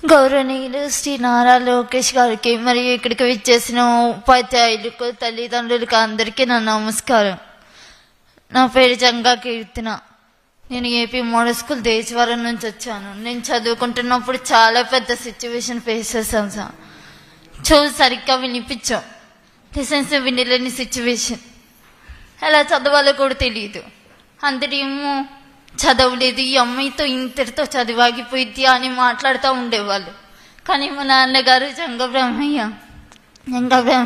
గౌరవనీయులు శ్రీ నారా లోకేష్ గారికి మరియు ఇక్కడికి విచ్చేసిన ఉపాధ్యాయులకు, తల్లిదండ్రులకు అందరికీ నా నమస్కారం. నా పేరు జంగా కీర్తన. నేను ఏపీ మోడల్ స్కూల్ దేశవరం నుంచి వచ్చాను. నేను చదువుకుంటున్నప్పుడు చాలా పెద్ద సిచ్యువేషన్ ఫేస్ చేశాను సార్. చెవు సరిగ్గా వినిపించాం, లెసన్స్ వినలేని సిచ్యువేషన్, ఎలా చదవాలో కూడా తెలియదు. అందరేమో చదవలేదు, ఈ అమ్మాయితో ఇంతటితో చదివాగిపోయిద్ది అని మాట్లాడుతూ ఉండేవాళ్ళు. కానీ మా నాన్నగారు జంగా బ్రహ్మయ్య గారు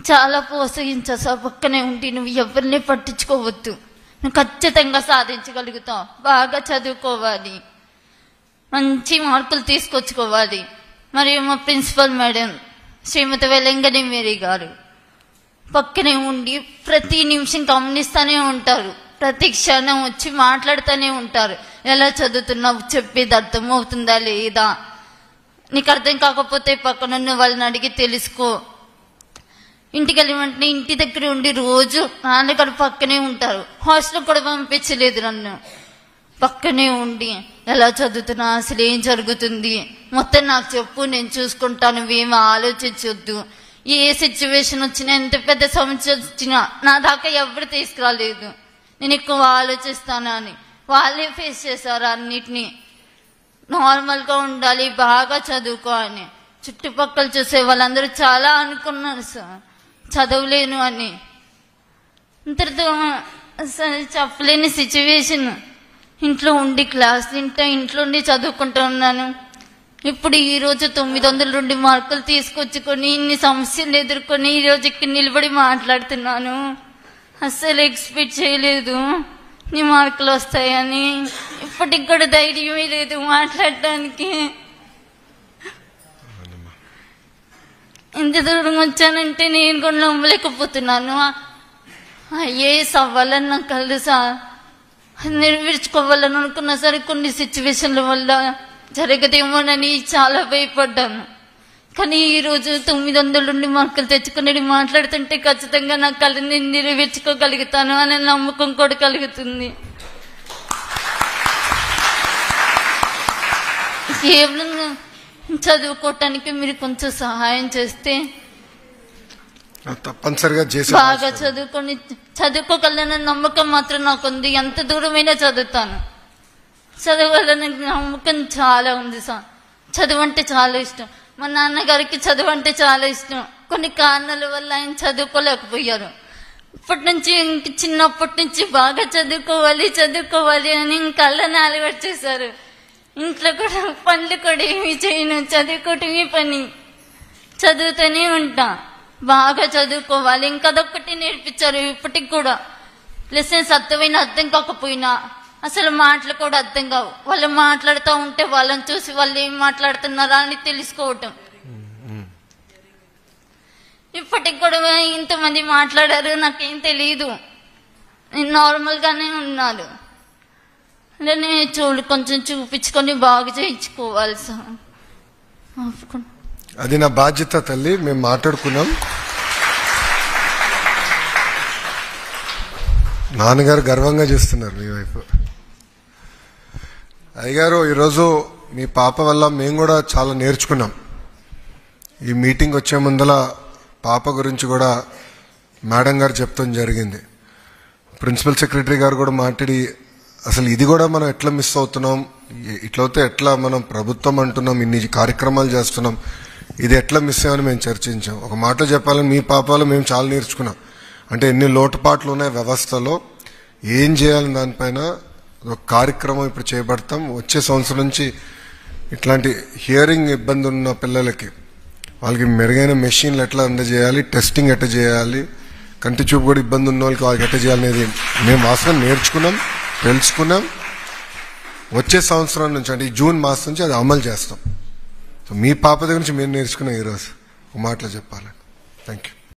చాలా ప్రోత్సహించారు సార్. పక్కనే ఉండి నువ్వు ఎవరిని పట్టించుకోవద్దు, నువ్వు ఖచ్చితంగా సాధించగలుగుతావు, బాగా చదువుకోవాలి, మంచి మార్కులు తీసుకొచ్చుకోవాలి. మరియు మా ప్రిన్సిపల్ మేడం శ్రీమతి వెలంగని మేరీ గారు పక్కనే ఉండి ప్రతి నిమిషం గమనిస్తూనే ఉంటారు, ప్రతి క్షణం వచ్చి మాట్లాడుతూనే ఉంటారు. ఎలా చదువుతున్నావు, చెప్పేది అర్థం అవుతుందా లేదా, నీకు అర్థం కాకపోతే పక్కనున్న వాళ్ళని అడిగి తెలుసుకో. ఇంటికి వెళ్ళి వెంటనే ఇంటి దగ్గర ఉండి రోజు నాన్నగారు పక్కనే ఉంటారు. హాస్టల్ కూడా పంపించలేదు నన్ను, పక్కనే ఉండి ఎలా చదువుతున్నా, అసలు ఏం జరుగుతుంది మొత్తం నాకు చెప్పు, నేను చూసుకుంటాను, నువ్వేమీ ఆలోచించొద్దు. ఏ సిచ్యువేషన్ వచ్చినా, ఎంత పెద్ద సమస్య వచ్చినా నా దాకా ఎవరు తీసుకురాలేదు, నేను ఎక్కువ ఆలోచిస్తాను అని. వాళ్ళే ఫేస్ చేశారు అన్నిటినీ. నార్మల్గా ఉండాలి, బాగా చదువుకో అని. చుట్టుపక్కల చూసే వాళ్ళందరూ చాలా అనుకున్నారు సార్ చదవలేను అని. ఇంతటితో అసలు చెప్పలేని సిచ్యువేషన్. ఇంట్లో ఉండి క్లాస్ తింటా, ఇంట్లో ఉండి చదువుకుంటూ ఉన్నాను. ఇప్పుడు ఈరోజు 902 మార్కులు తీసుకొచ్చుకొని ఇన్ని సమస్యలు ఎదుర్కొని ఈరోజు ఇక్కడ నిలబడి మాట్లాడుతున్నాను. అస్సలు ఎక్స్పెక్ట్ చేయలేదు నీ మార్కులు వస్తాయని. ఇప్పటికి కూడా ధైర్యమే లేదు మాట్లాడటానికి. ఇంత దూరం వచ్చానంటే నేను కూడా నమ్మలేకపోతున్నాను. ఐఏఎస్ అవ్వాలని నాకు కలదు సార్, నెరవేర్చుకోవాలని అనుకున్నా సరే కొన్ని సిచ్యువేషన్ల వల్ల జరగదేమోనని చాలా భయపడ్డాను. కానీ ఈరోజు 902 మార్కులు తెచ్చుకుని మాట్లాడుతుంటే ఖచ్చితంగా నా కళని నెరవేర్చుకోగలుగుతాను అనే నమ్మకం కూడా కలుగుతుంది. కేవలం చదువుకోవటానికి మీరు కొంచెం సహాయం చేస్తే తప్పనిసరిగా బాగా చదువుకోగలన నమ్మకం మాత్రం నాకుంది. ఎంత దూరమైనా చదువుతాను, చదవాలని నమ్మకం చాలా ఉంది సార్. చదువు అంటే చాలా ఇష్టం. మా నాన్నగారికి చదువు అంటే చాలా ఇష్టం. కొన్ని కారణాల వల్ల ఆయన చదువుకోలేకపోయారు. ఇప్పటి నుంచి చిన్నప్పటి నుంచి బాగా చదువుకోవాలి అని కళ్ళని అలవాటు చేశారు. ఇంట్లో కూడా పనులు కూడా ఏమీ చేయను, చదువుకోవటమే పని, చదువుతూనే ఉంటా. బాగా చదువుకోవాలి, ఇంకదొక్కటి నేర్పించారు. ఇప్పటికి కూడా లెసన్స్ అర్థం కాకపోయినా అసలు మాటలు కూడా అర్థం కావు. వాళ్ళు మాట్లాడుతూ ఉంటే వాళ్ళని చూసి వాళ్ళు ఏం మాట్లాడుతున్నారా అని తెలుసుకోవటం. ఇప్పటికి కూడా ఇంతమంది మాట్లాడారు, నాకేం తెలియదు, నేను నార్మల్ గానే ఉన్నాను. నేను కొంచెం చూపించుకొని బాగా చేయించుకోవాలి సార్. అది నా బాధ్యత తల్లి, మేము మాట్లాడుకున్నాం. నాన్నగారు గర్వంగా చేస్తున్నారు మీ వైపు. అయ్యగారు, ఈరోజు మీ పాప వల్ల మేము కూడా చాలా నేర్చుకున్నాం. ఈ మీటింగ్ వచ్చే ముందల పాప గురించి కూడా మేడం గారు చెప్తాం జరిగింది. ప్రిన్సిపల్ సెక్రటరీ గారు కూడా మాట్లాడి అసలు ఇది కూడా మనం ఎట్లా మిస్ అవుతున్నాం, ఇట్లయితే ఎట్లా మనం ప్రభుత్వం అంటున్నాం, ఇన్ని కార్యక్రమాలు చేస్తున్నాం, ఇది ఎట్లా మిస్ అయ్యామని మేము చర్చించాం. ఒక మాటలో చెప్పాలని మీ పాప వల్ల మేము చాలా నేర్చుకున్నాం. అంటే ఎన్ని లోటుపాట్లు ఉన్నాయి వ్యవస్థలో, ఏం చేయాలని దానిపైన ఒక కార్యక్రమం ఇప్పుడు చేపడతాం. వచ్చే సంవత్సరం నుంచి ఇట్లాంటి హియరింగ్ ఇబ్బంది ఉన్న పిల్లలకి వాళ్ళకి మెరుగైన మెషిన్లు ఎట్లా అందజేయాలి, టెస్టింగ్ ఎట్లా చేయాలి, కంటి చూపు కూడా ఇబ్బంది ఉన్న వాళ్ళకి ఎట్లా చేయాలనేది మేము వాస్తవం నేర్చుకున్నాం, తెలుసుకున్నాం. వచ్చే సంవత్సరం నుంచి అంటే ఈ జూన్ మాసం నుంచి అది అమలు చేస్తాం. సో మీ పాప దగ్గర నుంచి మేము నేర్చుకున్నాం ఈరోజు ఒక మాటలో చెప్పాలని. Thank you.